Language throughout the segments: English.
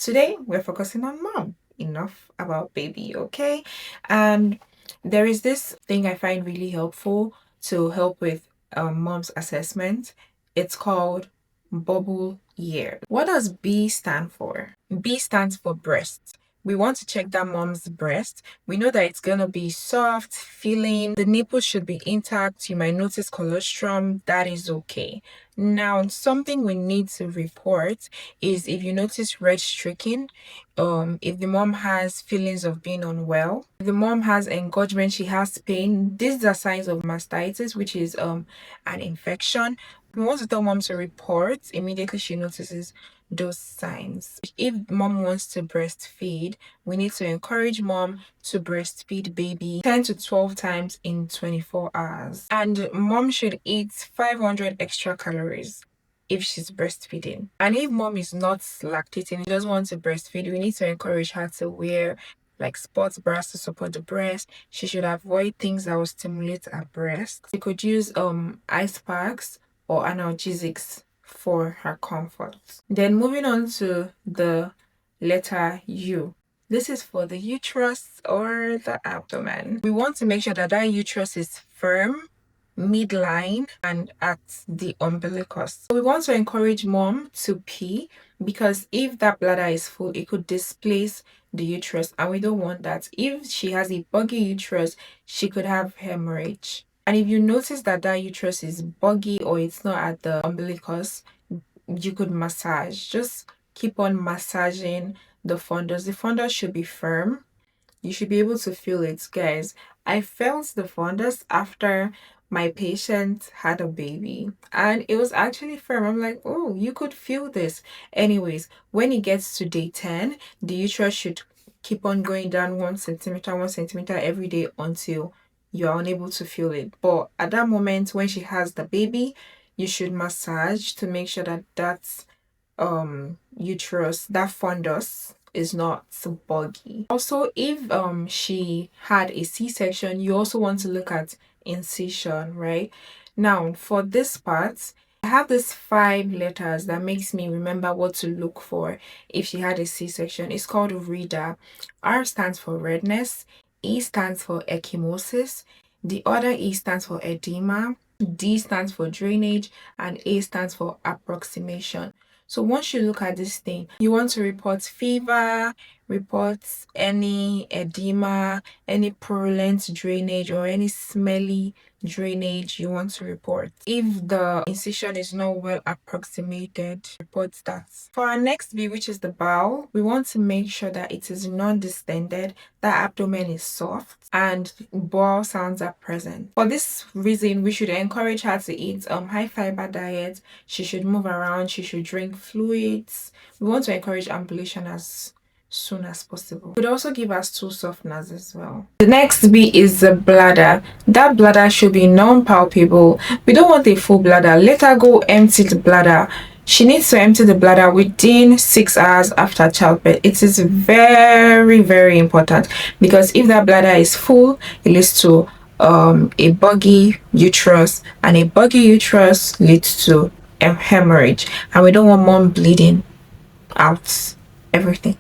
Today we're focusing on mom. Enough about baby, okay? And there is this thing I find really helpful to help with mom's assessment. It's called bubble year. What does B stand for? B stands for breast. We want to check that mom's breast. We know that it's gonna be soft, feeling. The nipples should be intact. You might notice colostrum. That is okay. Now, something we need to report is if you notice red streaking, if the mom has feelings of being unwell, if the mom has engorgement, she has pain. These are signs of mastitis, which is an infection. We want to tell mom to report immediately she notices those signs. If mom wants to breastfeed, we need to encourage mom to breastfeed baby 10 to 12 times in 24 hours. And mom should eat 500 extra calories if she's breastfeeding. And if mom is not lactating, she doesn't want to breastfeed, we need to encourage her to wear like sports bras to support the breast. She should avoid things that will stimulate her breast. She could use ice packs or analgesics for her comfort. Then moving on to the letter U. This is for the uterus or the abdomen. We want to make sure that that uterus is firm, midline, and at the umbilicus. So we want to encourage mom to pee because if that bladder is full, it could displace the uterus, and we don't want that. If she has a buggy uterus, she could have hemorrhage. And if you notice that that uterus is buggy or it's not at the umbilicus, you could massage. Just keep on massaging the fundus. The fundus should be firm. You should be able to feel it, guys. I felt the fundus after my patient had a baby and it was actually firm. I'm like, oh, you could feel this. Anyways, when it gets to day 10, the uterus should keep on going down 1 centimeter every day until you're unable to feel it. But at that moment when she has the baby, you should massage to make sure that that's uterus, that fundus is not so buggy. Also, if she had a C-section, you also want to look at incision, right? Now for this part, I have these 5 letters that makes me remember what to look for if she had a C-section. It's called REDA. R stands for redness, E stands for ecchymosis, the other E stands for edema, D stands for drainage, and A stands for approximation. So once you look at this thing, you want to report fever, report any edema, any purulent drainage, or any smelly drainage you want to report. If the incision is not well approximated, report that. For our next B, which is the bowel, we want to make sure that it is non-distended, that abdomen is soft, and bowel sounds are present. For this reason, we should encourage her to eat high fiber diet. She should move around, she should drink fluids. We want to encourage ambulation as soon as possible. Could also give us stool softeners as well. The next B is the bladder. That bladder should be non-palpable. We don't want a full bladder. Let her go empty the bladder. She needs to empty the bladder within 6 hours after childbirth. It is very, very important because if that bladder is full, it leads to a buggy uterus, and a buggy uterus leads to a hemorrhage, and we don't want mom bleeding out everything.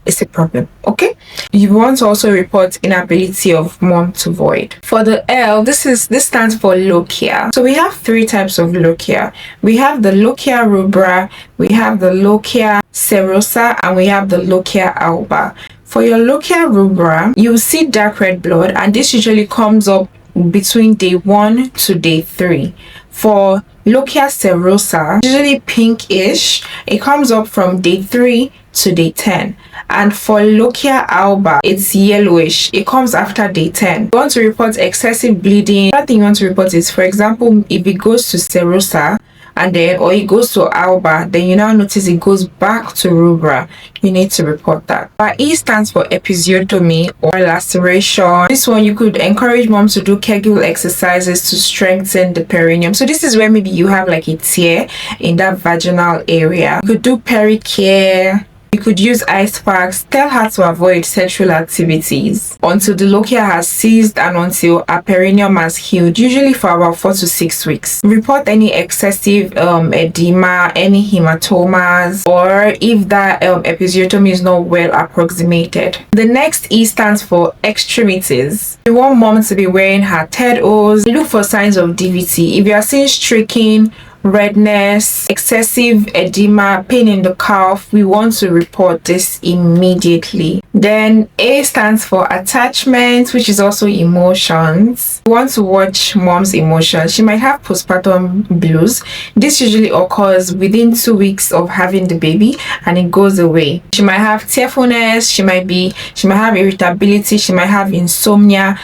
It's a problem. Okay, you want to also report inability of mom to void. For the L, this stands for lochia. So we have 3 types of lochia. We have the lochia rubra, we have the lochia serosa, and we have the lochia alba. For your lochia rubra, you will see dark red blood, and this usually comes up between day 1 to day 3. For lochia serosa, usually pinkish, it comes up from day 3 to day 10. And for lochia alba, it's yellowish. It comes after day 10. You want to report excessive bleeding. Another thing you want to report is, for example, if it goes to serosa and then, or it goes to alba, then you now notice it goes back to rubra. You need to report that. But E stands for episiotomy or laceration. This one, you could encourage mom to do Kegel exercises to strengthen the perineum. So this is where maybe you have like a tear in that vaginal area. You could do pericare, You could use ice packs. Tell her to avoid sexual activities until the lochia has ceased and until her perineum has healed, usually for about 4 to 6 weeks. Report any excessive edema, any hematomas, or if that episiotomy is not well approximated. The next E stands for extremities. We want mom to be wearing her third O's. Look for signs of DVT. If you are seeing streaking, redness, excessive edema, pain in the calf, we want to report this immediately. Then A stands for attachment, which is also emotions. We want to watch mom's emotions. She might have postpartum blues. This usually occurs within 2 weeks of having the baby and it goes away. She might have tearfulness, she might have irritability, she might have insomnia.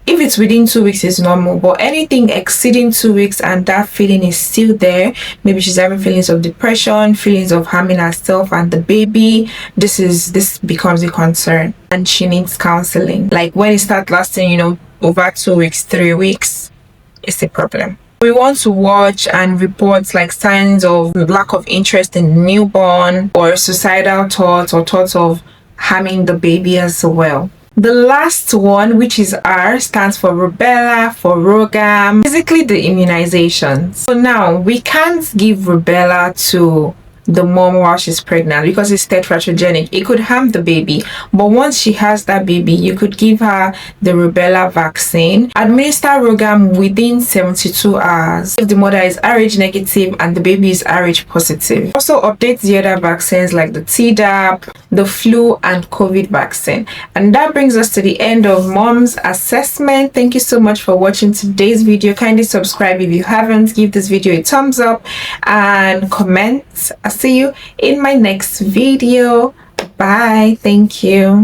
If it's within 2 weeks, it's normal, but anything exceeding 2 weeks and that feeling is still there, maybe she's having feelings of depression, feelings of harming herself and the baby, this becomes a concern and she needs counseling. Like when it starts lasting, over 2 weeks, 3 weeks, it's a problem. We want to watch and report like signs of lack of interest in newborn or suicidal thoughts or thoughts of harming the baby as well. The last one, which is R, stands for rubella, for rogam, basically the immunizations. So now we can't give rubella to the mom while she's pregnant because it's teratogenic. It could harm the baby, but once she has that baby, you could give her the rubella vaccine. Administer rogam within 72 hours if the mother is Rh negative and the baby is Rh positive. Also update the other vaccines like the Tdap, the flu and COVID vaccine. And that brings us to the end of mom's assessment. Thank you so much for watching today's video. Kindly subscribe if you haven't, give this video a thumbs up and comment. I'll see you in my next video. Bye. Thank you.